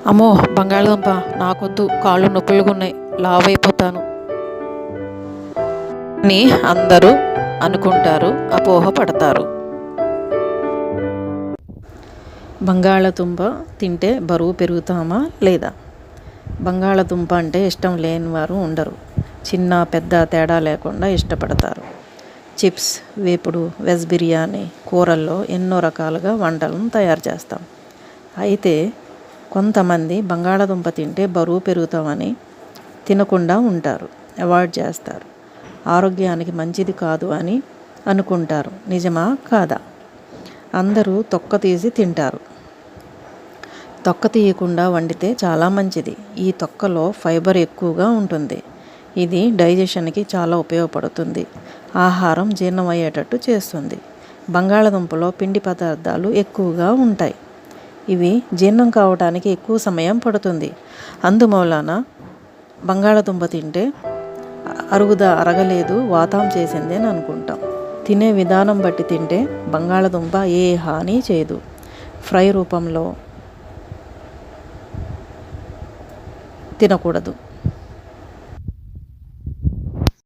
అమ్మో, బంగాళదుంప నాకొద్దు, కాళ్ళు నొప్పులుగా ఉన్నాయి, లావైపోతాను అని అందరూ అనుకుంటారు, అపోహ పడతారు. బంగాళదుంప తింటే బరువు పెరుగుతామా లేదా? బంగాళదుంప అంటే ఇష్టం లేని వారు ఉండరు. చిన్న పెద్ద తేడా లేకుండా ఇష్టపడతారు. చిప్స్, వేపుడు, వెజ్ బిర్యానీ, కూరల్లో ఎన్నో రకాలుగా వంటలను తయారు చేస్తాం. అయితే కొంతమంది బంగాళదుంప తింటే బరువు పెరుగుతామని తినకుండా ఉంటారు, అవాయిడ్ చేస్తారు. ఆరోగ్యానికి మంచిది కాదు అని అనుకుంటారు. నిజమా కాదా? అందరూ తొక్క తీసి తింటారు. తొక్క తీయకుండా వండితే చాలా మంచిది. ఈ తొక్కలో ఫైబర్ ఎక్కువగా ఉంటుంది. ఇది డైజెషన్కి చాలా ఉపయోగపడుతుంది. ఆహారం జీర్ణమయ్యేటట్టు చేస్తుంది. బంగాళదుంపలో పిండి పదార్థాలు ఎక్కువగా ఉంటాయి. ఇవి జీర్ణం కావడానికి ఎక్కువ సమయం పడుతుంది. అందుమూలాన బంగాళదుంప తింటే అరగలేదు, వాతం చేసింది అని అనుకుంటాం. తినే విధానం బట్టి తింటే బంగాళదుంప ఏ హాని చేయదు. ఫ్రై రూపంలో తినకూడదు.